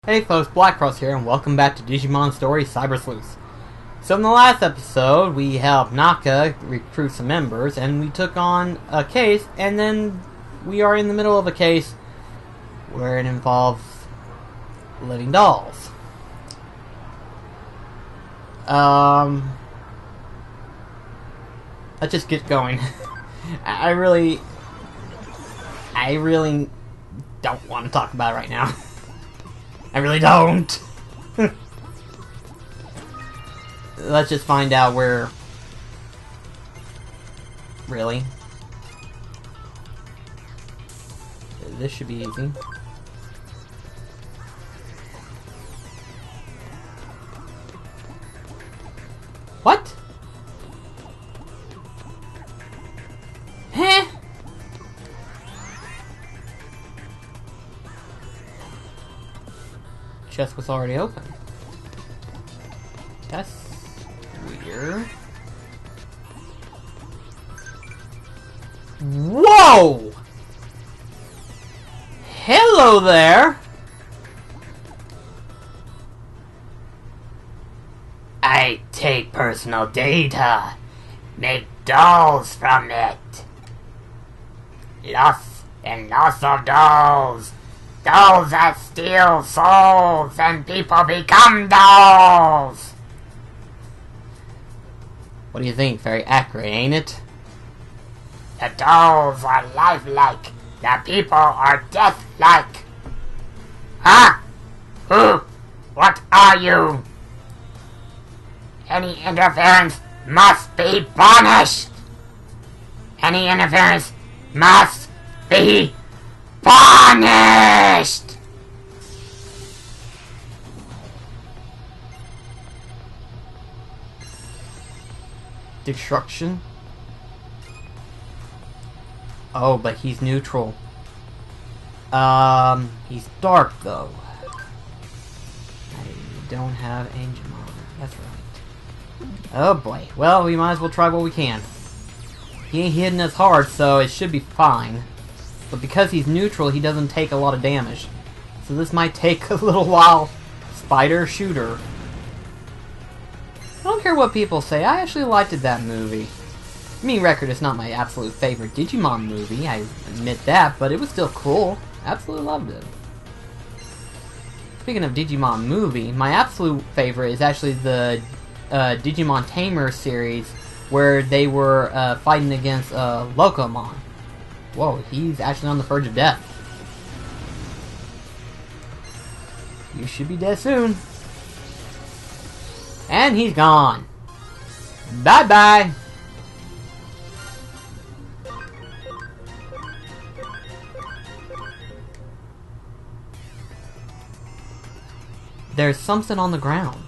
Hey folks, Blackcross here, and welcome back to Digimon Story Cyber Sleuth. So in the last episode, we helped Naka recruit some members, and we took on a case, and then we are in the middle of a case where it involves living dolls. Let's just get going. I really don't want to talk about it right now. I really don't. Let's just find out where... Really? This should be easy. What? Huh? Chest was already open. That's weird. Whoa! Hello there! I take personal data, make dolls from it. Loss of dolls. Dolls that steal souls and people become dolls. What do you think? Very accurate, ain't it? The dolls are lifelike. The people are deathlike. Huh? Who? What are you? Any interference must be punished. Any interference must be punished! Destruction? Oh, but he's neutral. He's dark though. I don't have Angemon. That's right. Oh boy. Well, we might as well try what we can. He ain't hitting us hard, so it should be fine. But because he's neutral, he doesn't take a lot of damage. So this might take a little while. Spider Shooter. I don't care what people say, I actually liked that movie. Me Record is not my absolute favorite Digimon movie, I admit that, but it was still cool. Absolutely loved it. Speaking of Digimon movie, my absolute favorite is actually the Digimon Tamer series, where they were fighting against Locomon. Whoa, he's actually on the verge of death. You should be dead soon. And he's gone. Bye-bye. There's something on the ground.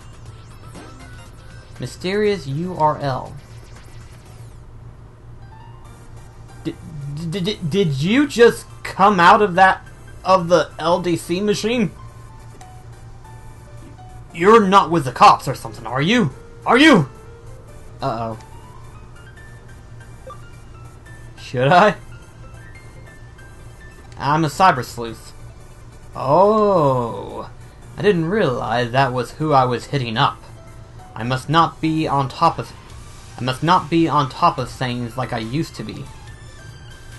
Mysterious URL. Did you just come out of the LDC machine? You're not with the cops or something, are you? Are you? Uh-oh. Should I? I'm a cyber sleuth. Oh, I didn't realize that was who I was hitting up. I must not be on top of things like I used to be.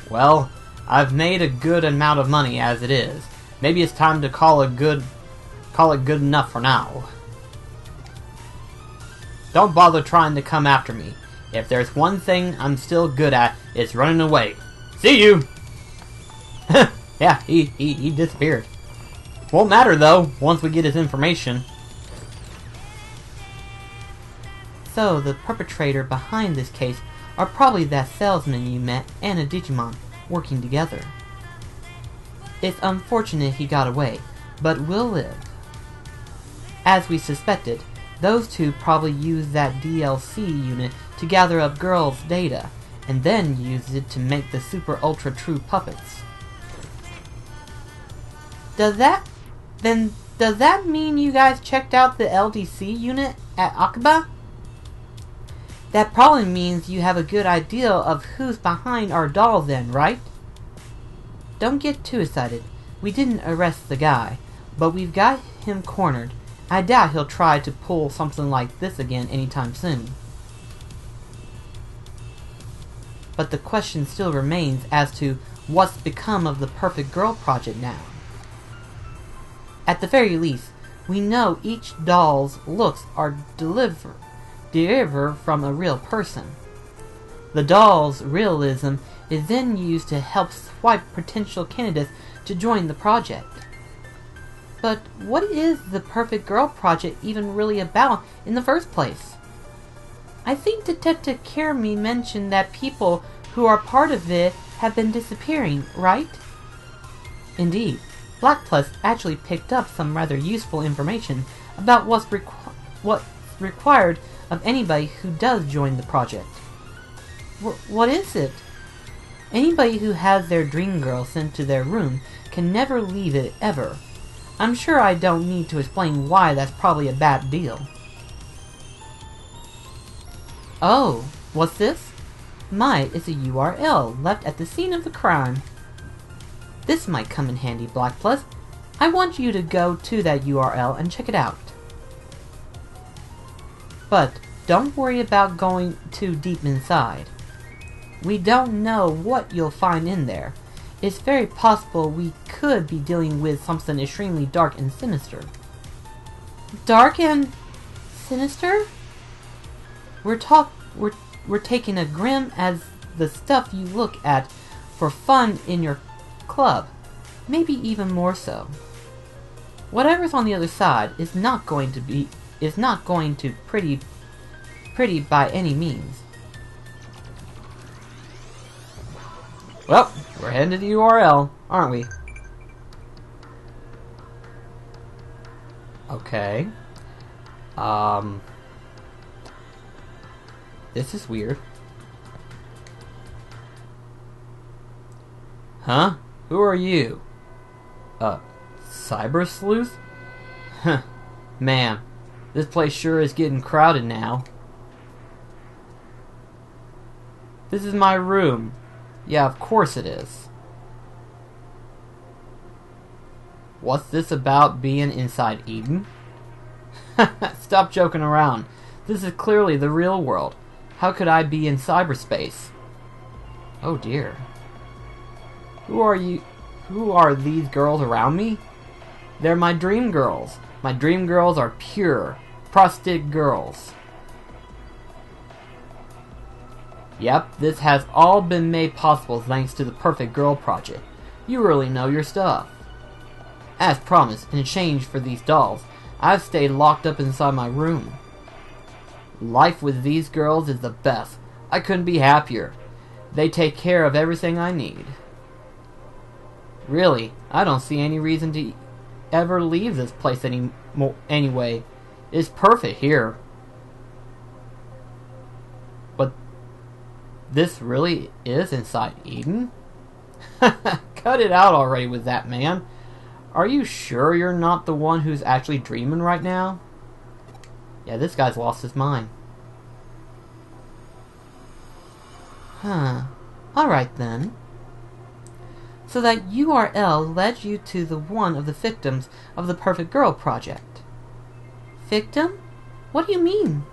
Well, I've made a good amount of money as it is. Maybe it's time to call it good enough for now. Don't bother trying to come after me. If there's one thing I'm still good at, it's running away. See you! Yeah, he disappeared. Won't matter though, once we get his information. So, the perpetrator behind this case are probably that salesman you met and a Digimon working together. It's unfortunate he got away, but will live. As we suspected, those two probably used that DLC unit to gather up girls' data, and then used it to make the super ultra true puppets. Does that mean you guys checked out the LDC unit at Akaba? That probably means you have a good idea of who's behind our doll then, right? Don't get too excited. We didn't arrest the guy. But we've got him cornered. I doubt he'll try to pull something like this again anytime soon. But the question still remains as to what's become of the Perfect Girl project now. At the very least, we know each doll's looks are derived from a real person. The doll's realism is then used to help swipe potential candidates to join the project. But what is the Perfect Girl project even really about in the first place? I think Detective Kermy mentioned that people who are part of it have been disappearing, right? Indeed, Black Plus actually picked up some rather useful information about what's required of anybody who does join the project. What is it? Anybody who has their dream girl sent to their room can never leave it ever. I'm sure I don't need to explain why that's probably a bad deal. Oh, what's this? It's a URL left at the scene of the crime. This might come in handy, Black Plus. I want you to go to that URL and check it out. But don't worry about going too deep inside. We don't know what you'll find in there. It's very possible we could be dealing with something extremely dark and sinister. Dark and sinister? We're taking a grim as the stuff you look at for fun in your club. Maybe even more so. Whatever's on the other side is not going to pretty by any means. Well, we're heading to the URL, aren't we? Okay. This is weird. Huh? Who are you? Cyber Sleuth? Huh. Man, this place sure is getting crowded now. This is my room. Yeah, of course it is. What's this about being inside Eden? Stop joking around. This is clearly the real world. How could I be in cyberspace? Oh dear. Who are you? Who are these girls around me? They're my dream girls. My dream girls are pure, prosthetic girls. Yep, this has all been made possible thanks to the Perfect Girl project. You really know your stuff. As promised, in exchange for these dolls, I've stayed locked up inside my room. Life with these girls is the best. I couldn't be happier. They take care of everything I need. Really, I don't see any reason to ever leave this place anyway. It's perfect here. But this really is inside Eden? Cut it out already with that, man. Are you sure you're not the one who's actually dreaming right now? Yeah, this guy's lost his mind. Huh. Alright then. So that URL led you to the one of the victims of the Perfect Girl project. Victim? What do you mean?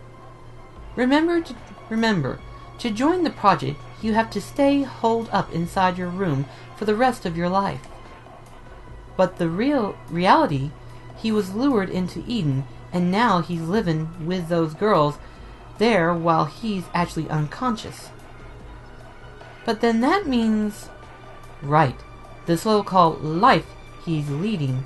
Remember, to join the project, you have to stay holed up inside your room for the rest of your life. But the reality, he was lured into Eden, and now he's living with those girls there while he's actually unconscious. But then that means... Right, the so-called life he's leading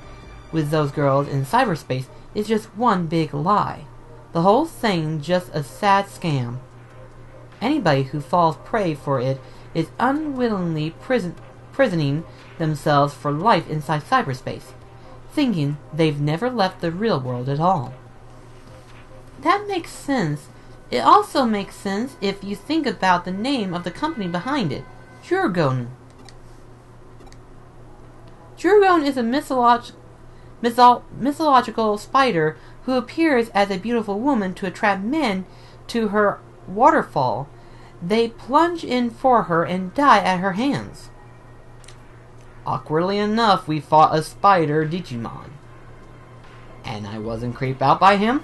with those girls in cyberspace is just one big lie. The whole thing just a sad scam. Anybody who falls prey for it is unwillingly prisoning themselves for life inside cyberspace, thinking they've never left the real world at all. That makes sense. It also makes sense if you think about the name of the company behind it, Jurgon. Jurgon is a mythological spider who appears as a beautiful woman to attract men to her waterfall. They plunge in for her and die at her hands. Awkwardly enough, we fought a spider Digimon. And I wasn't creeped out by him?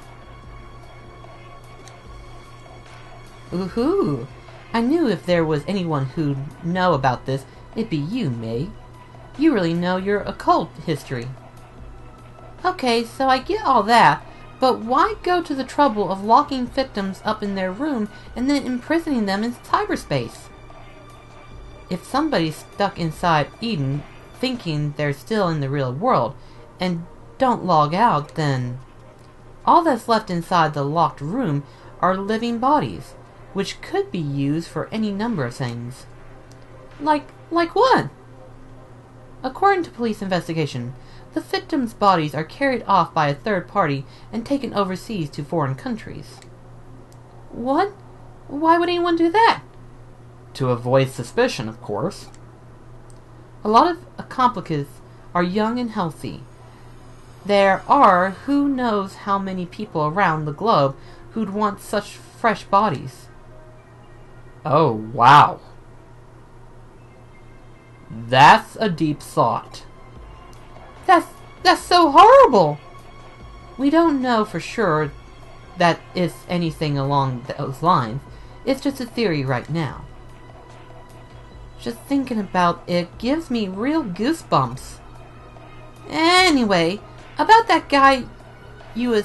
Ooh-hoo! I knew if there was anyone who'd know about this, it'd be you, May. You really know your occult history. Okay, so I get all that, but why go to the trouble of locking victims up in their room and then imprisoning them in cyberspace? If somebody's stuck inside Eden, thinking they're still in the real world, and don't log out, then all that's left inside the locked room are living bodies, which could be used for any number of things. Like what? According to police investigation, the victims' bodies are carried off by a third party and taken overseas to foreign countries. What? Why would anyone do that? To avoid suspicion, of course. A lot of accomplices are young and healthy. There are who knows how many people around the globe who'd want such fresh bodies. Oh, wow. That's a deep thought. That's so horrible! We don't know for sure that it's anything along those lines. It's just a theory right now. Just thinking about it gives me real goosebumps. Anyway, about that guy your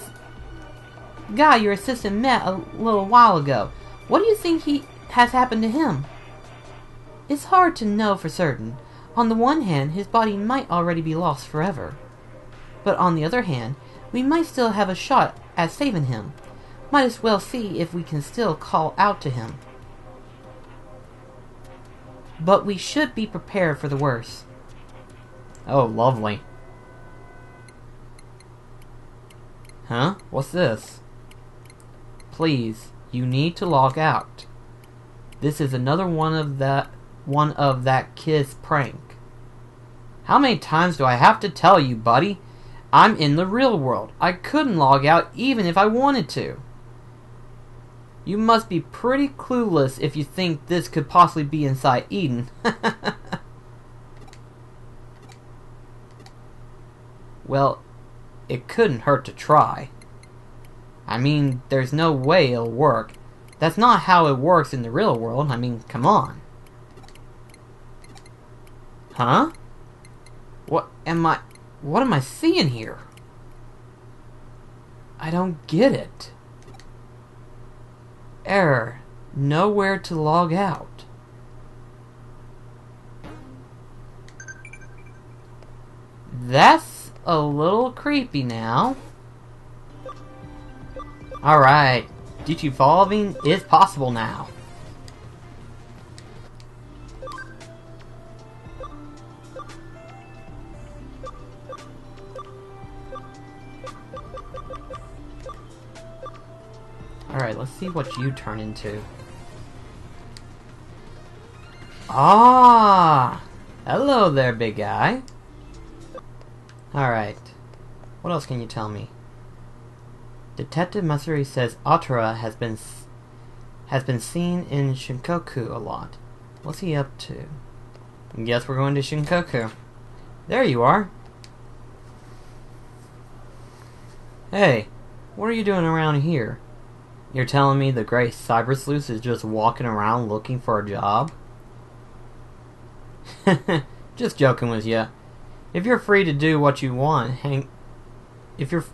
assistant met a little while ago. What do you think has happened to him? It's hard to know for certain. On the one hand, his body might already be lost forever. But on the other hand, we might still have a shot at saving him. Might as well see if we can still call out to him. But we should be prepared for the worst. Oh, lovely. Huh? What's this? Please, you need to log out. This is another one of that kid's prank. How many times do I have to tell you, buddy? I'm in the real world. I couldn't log out even if I wanted to. You must be pretty clueless if you think this could possibly be inside Eden. Well, it couldn't hurt to try. I mean, there's no way it'll work. That's not how it works in the real world. I mean, come on. Huh? What am I seeing here? I don't get it. Error. Nowhere to log out. That's a little creepy now. Alright. Digivolving is possible now. Alright, let's see what you turn into. Ah! Hello there, big guy. Alright. What else can you tell me? Detective Matsuri says Atara has been seen in Shinkoku a lot. What's he up to? Guess we're going to Shinkoku. There you are. Hey, what are you doing around here? You're telling me the great cyber sleuth is just walking around looking for a job? Just joking with you. If you're free to do what you want, if you're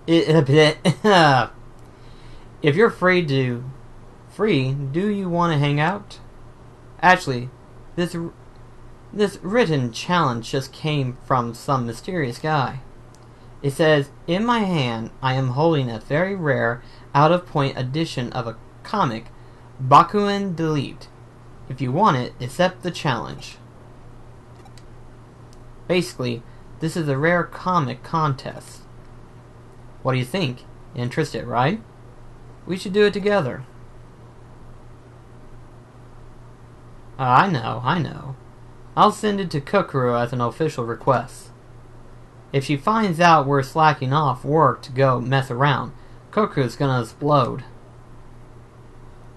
free, do you want to hang out? Actually, this written challenge just came from some mysterious guy. It says, in my hand, I am holding a very rare, out-of-point edition of a comic, Bakuen Delete. If you want it, accept the challenge. Basically, this is a rare comic contest. What do you think? Interested, right? We should do it together. I know. I'll send it to Kokoro as an official request. If she finds out we're slacking off work to go mess around, Kokoro's gonna explode.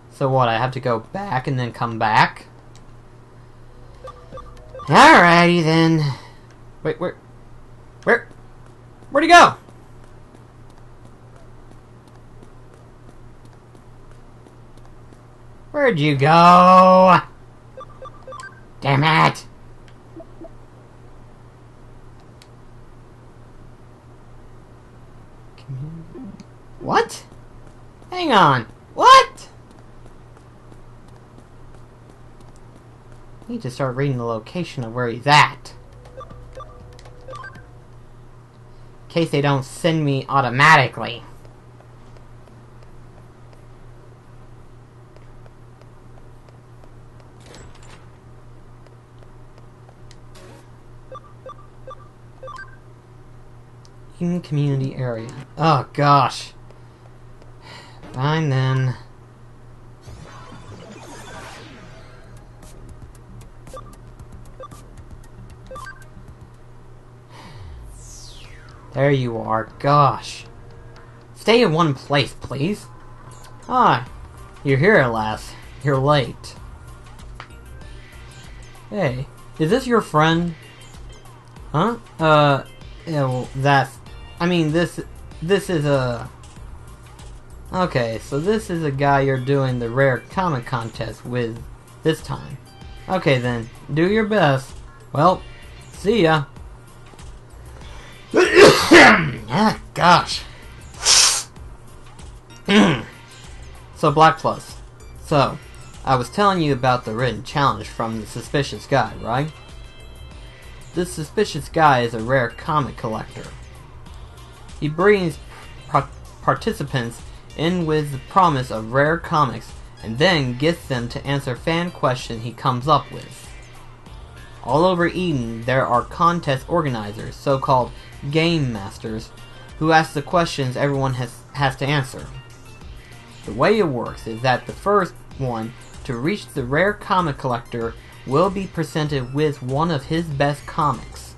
So what, I have to go back and then come back? Alrighty then. Wait, where'd he go? Where'd you go? Damn it! What? Hang on. What? I need to start reading the location of where he's at. In case they don't send me automatically. In the community area. Oh gosh. Fine then. There you are. Gosh. Stay in one place, please. Ah, you're here at last. You're late. Hey, is this your friend? Huh? Yeah, well, that's... I mean, this is a... Okay, so this is a guy you're doing the rare comic contest with this time. Okay then, do your best. Well, see ya. Ah, gosh. So, Black Plus. So, I was telling you about the written challenge from the suspicious guy, right? This suspicious guy is a rare comic collector. He brings participants in with the promise of rare comics and then gets them to answer fan questions he comes up with. All over Eden, there are contest organizers, so-called game masters, who ask the questions everyone has to answer. The way it works is that the first one to reach the rare comic collector will be presented with one of his best comics.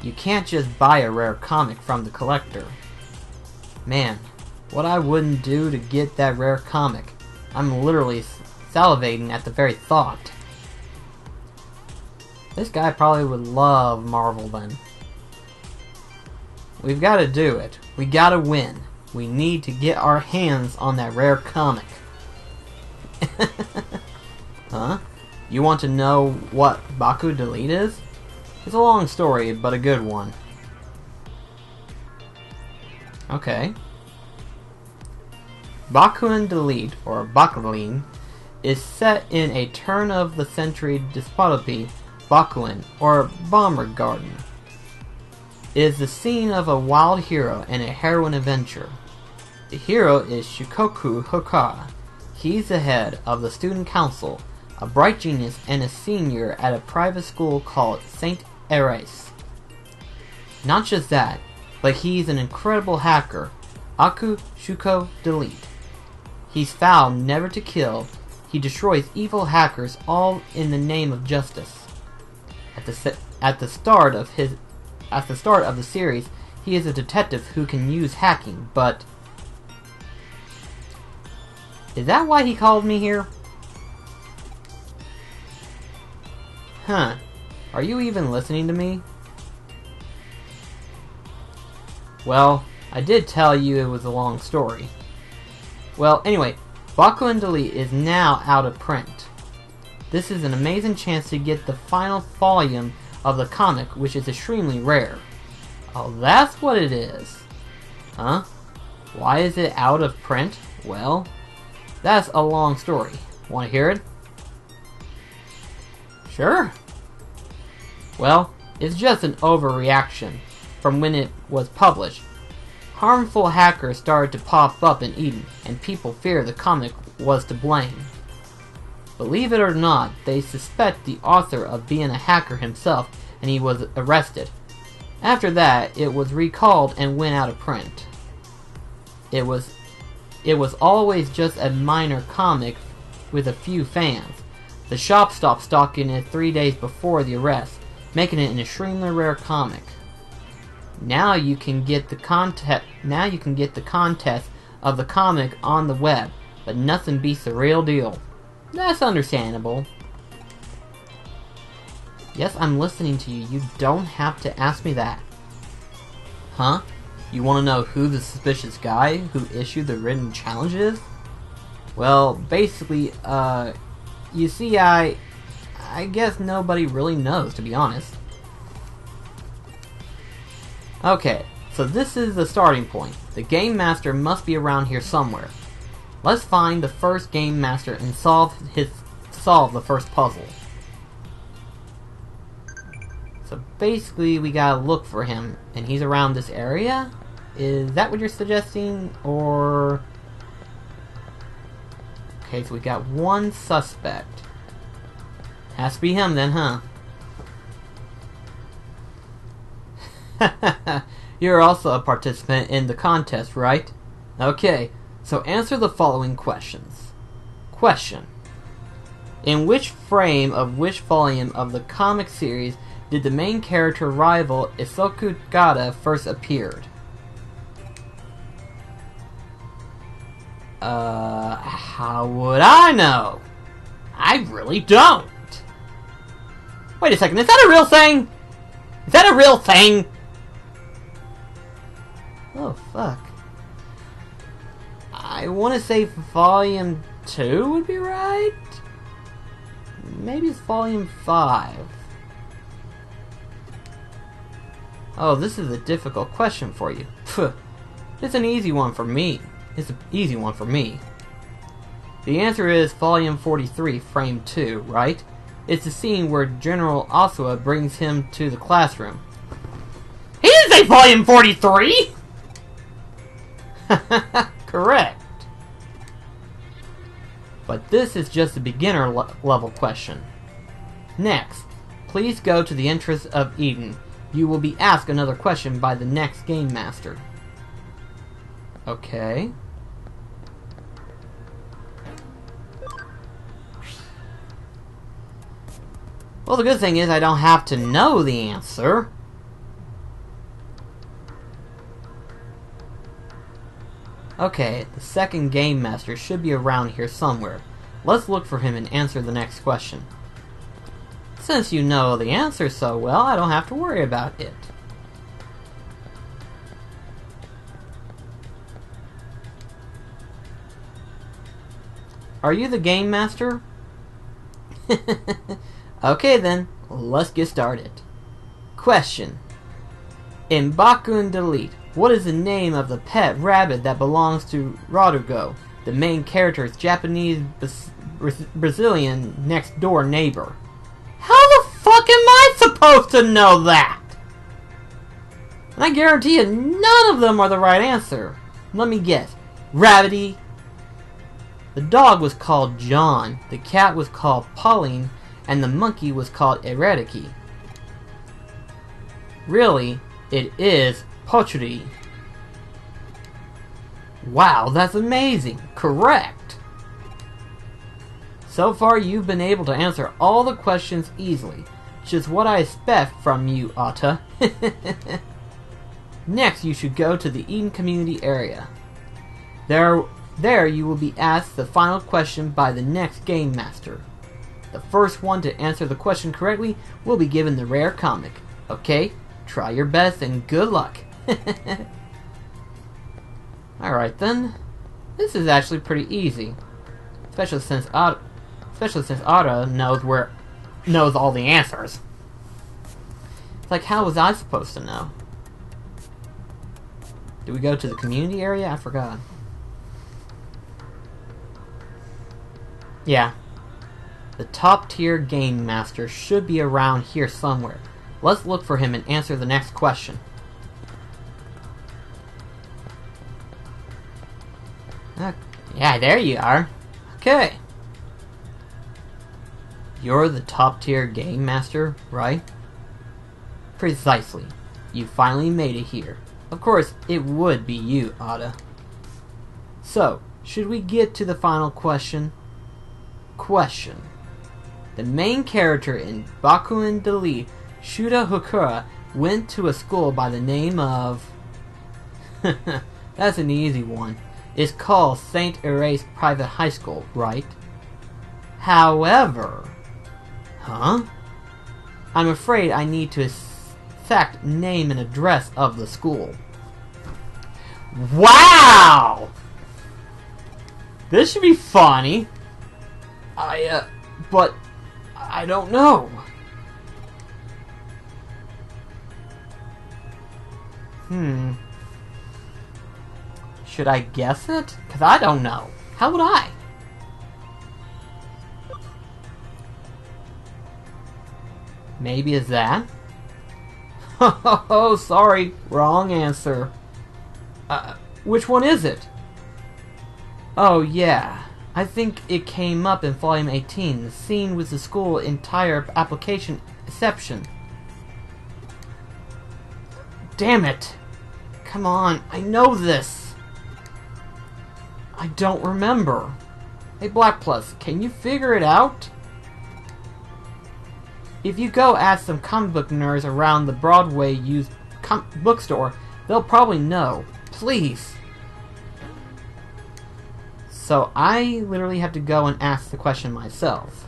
You can't just buy a rare comic from the collector. Man, what I wouldn't do to get that rare comic. I'm literally salivating at the very thought. This guy probably would love Marvel then. We've got to do it. We gotta win. We need to get our hands on that rare comic. Huh? You want to know what Baku Delete is? It's a long story, but a good one. Okay. Bakuin Delete, or Bakuin, is set in a turn-of-the-century dystopia, Bakuin, or Bomber Garden. It is the scene of a wild hero and a heroine adventure. The hero is Shikoku Hoka. He's the head of the student council, a bright genius and a senior at a private school called St. Eres. Not just that, but he's an incredible hacker, Aku Shuko Delete. He's vowed never to kill. He destroys evil hackers all in the name of justice. At the start of the series, he is a detective who can use hacking, but... Is that why he called me here? Huh. Are you even listening to me? Well, I did tell you it was a long story. Well, anyway, Bakuin Delete is now out of print. This is an amazing chance to get the final volume of the comic, which is extremely rare. Oh, that's what it is. Huh? Why is it out of print? Well, that's a long story. Want to hear it? Sure. Well, it's just an overreaction from when it was published. Harmful hackers started to pop up in Eden, and people fear the comic was to blame. Believe it or not, they suspect the author of being a hacker himself, and he was arrested. After that, it was recalled and went out of print. It was always just a minor comic with a few fans. The shop stopped stocking it 3 days before the arrest, making it an extremely rare comic. Now you can get the contest of the comic on the web, but nothing beats the real deal. That's understandable. Yes, I'm listening to you. You don't have to ask me that. Huh? You want to know who the suspicious guy who issued the written challenge is? Well, basically, you see, I guess nobody really knows, to be honest. Okay, so this is the starting point. The Game Master must be around here somewhere. Let's find the first Game Master and solve the first puzzle. So basically, we gotta look for him, and he's around this area? Is that what you're suggesting, or... Okay, so we got one suspect. Has to be him then, huh? You're also a participant in the contest, right? Okay, so answer the following questions. Question. In which frame of which volume of the comic series did the main character rival Isoku Gata first appeared? How would I know? I really don't. Wait a second, is that a real thing? Is that a real thing? Oh, fuck. I want to say volume 2 would be right? Maybe it's volume 5. Oh, this is a difficult question for you. It's an easy one for me. It's an easy one for me. The answer is volume 43, frame 2, right? It's the scene where General Asua brings him to the classroom. He didn't say volume 43! Correct. But this is just a beginner level question. Next, please go to the entrance of Eden. You will be asked another question by the next Game Master. Okay. Well, the good thing is I don't have to know the answer. Okay, the second Game Master should be around here somewhere. Let's look for him and answer the next question. Since you know the answer so well, I don't have to worry about it. Are you the Game Master? Okay then, let's get started. Question. In Bakun Delete, what is the name of the pet rabbit that belongs to Rodrigo, the main character's Japanese Brazilian next door neighbor? How the fuck am I supposed to know that? And I guarantee you none of them are the right answer. Let me guess. Rabbity. The dog was called John, the cat was called Pauline, and the monkey was called Eradicate. Really, it is Pochri. Wow, that's amazing. Correct. So far, you've been able to answer all the questions easily, which is what I expect from you, Atta. Next, you should go to the Eden Community area. There you will be asked the final question by the next Game Master. The first one to answer the question correctly will be given the rare comic. Okay? Try your best and good luck. Alright then. This is actually pretty easy. Especially since Atta knows all the answers. It's like, how was I supposed to know? Do we go to the community area? I forgot. Yeah. The top tier Game Master should be around here somewhere. Let's look for him and answer the next question. Yeah, there you are. Okay. You're the top tier Game Master, right? Precisely. You finally made it here. Of course, it would be you, Atta. So, should we get to the final question? Question. The main character in Bakuen Delete, Shuda Hokura, went to a school by the name of... That's an easy one. It's called St. Erase Private High School, right? However... Huh? I'm afraid I need to exact name and address of the school. Wow! This should be funny. But I don't know. Should I guess it? Because I don't know. How would I? Maybe it's that? Oh, sorry. Wrong answer. Which one is it? Oh, yeah. I think it came up in Volume 18. The scene with the school entire application exception. Damn it! Come on, I know this! I don't remember. Hey, Black Plus, can you figure it out? If you go ask some comic book nerds around the Broadway used bookstore, they'll probably know. Please! So I literally have to go and ask the question myself.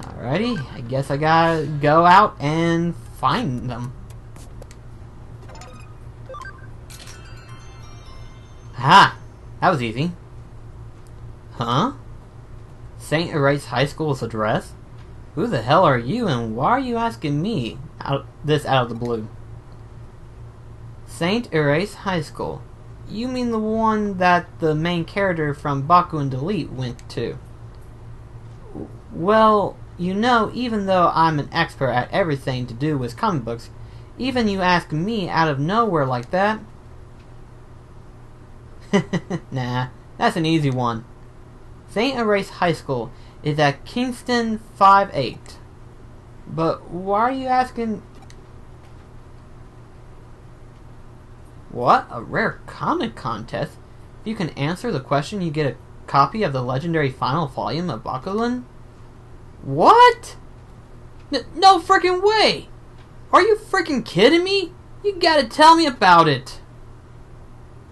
Alrighty, I guess I gotta go out and find them. Aha! That was easy. Huh? St. Erase High School's address? Who the hell are you and why are you asking me this out of the blue? St. Erase High School. You mean the one that the main character from Baku and Delete went to? Well, you know, even though I'm an expert at everything to do with comic books, even you ask me out of nowhere like that? Nah, that's an easy one. St. Erase High School is at Kingston 5-8. But why are you asking... What? A rare comic contest? If you can answer the question, you get a copy of the legendary final volume of Bakulan? What? No freaking way! Are you freaking kidding me? You gotta tell me about it!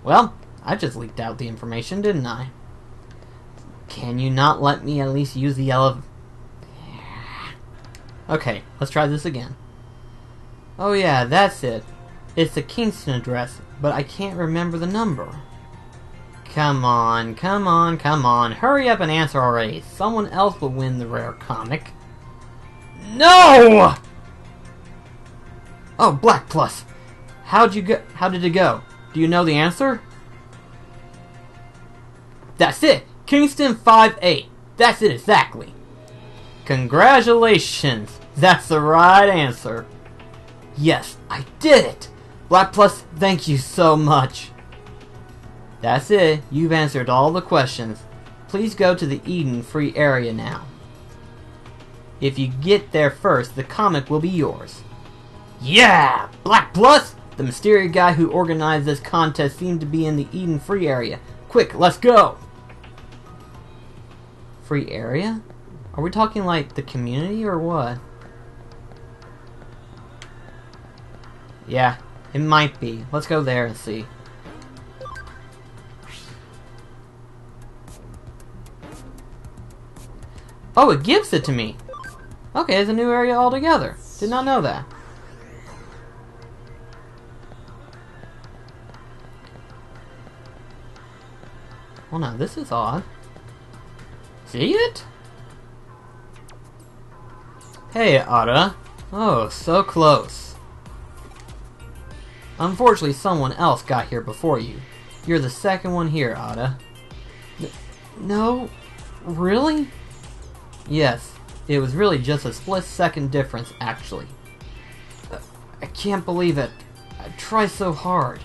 Well, I just leaked out the information, didn't I? Can you not let me at least use the Okay, let's try this again. Oh yeah, that's it. It's the Kingston address, but I can't remember the number. Come on, come on, come on. Hurry up and answer already. Someone else will win the rare comic. No! Oh, Black Plus. How did it go? Do you know the answer? That's it! Kingston 5-8. That's it exactly. Congratulations! That's the right answer. Yes, I did it! Black Plus, thank you so much. That's it. You've answered all the questions. Please go to the Eden free area now. If you get there first, the comic will be yours. Yeah! Black Plus! The mysterious guy who organized this contest seemed to be in the Eden free area. Quick, let's go! Free area? Are we talking like the community or what? Yeah, it might be. Let's go there and see. Oh, it gives it to me! Okay, it's a new area altogether. Did not know that. Well, now this is odd. See it? Hey, Ada. Oh, so close. Unfortunately, someone else got here before you. You're the second one here, Ada. No? Really? Yes. It was really just a split-second difference, actually. I can't believe it. I tried so hard.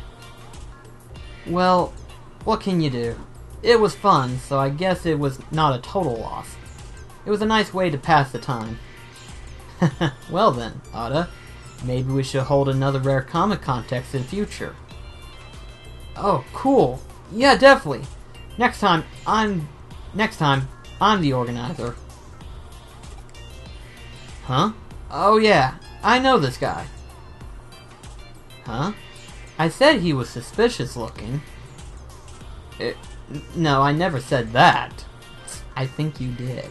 Well, what can you do? It was fun, so I guess it was not a total loss. It was a nice way to pass the time. Well then, Ada, maybe we should hold another rare comic contest in future. Oh, cool. Yeah, definitely. Next time, I'm the organizer. Huh? Oh yeah, I know this guy. Huh? I said he was suspicious looking. No, I never said that. I think you did.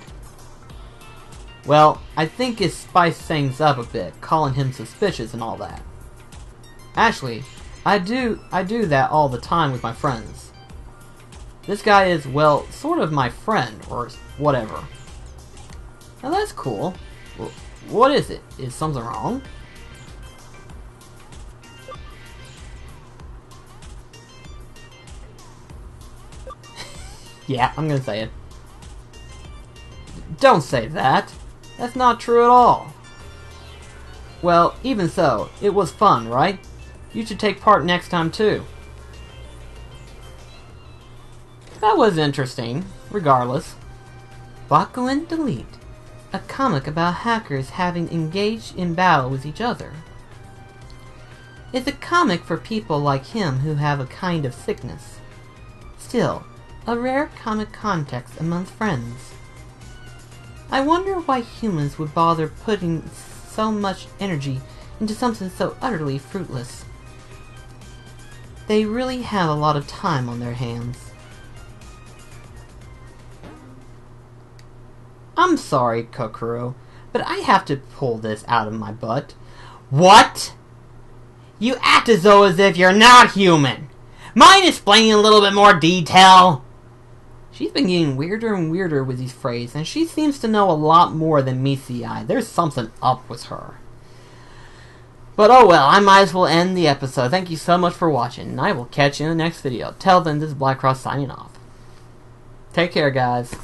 Well, I think it spiced things up a bit, calling him suspicious and all that. Actually, I do that all the time with my friends. This guy is, well, sort of my friend, or whatever. Now that's cool. Well, what is it? Is something wrong? Yeah, I'm gonna say it. Don't say that. That's not true at all. Well, even so, it was fun, right? You should take part next time too. That was interesting, regardless. Bakuin Delete. A comic about hackers having engaged in battle with each other. It's a comic for people like him who have a kind of sickness. Still, a rare comic context amongst friends. I wonder why humans would bother putting so much energy into something so utterly fruitless. They really have a lot of time on their hands. I'm sorry, Kokoro, but I have to pull this out of my butt. What? You act as though as if you're not human. Mind explaining a little bit more detail? She's been getting weirder and weirder with these phrases, and she seems to know a lot more than meets the eye. There's something up with her. But oh well, I might as well end the episode. Thank you so much for watching, and I will catch you in the next video. Till then, this is Black Cross signing off. Take care, guys.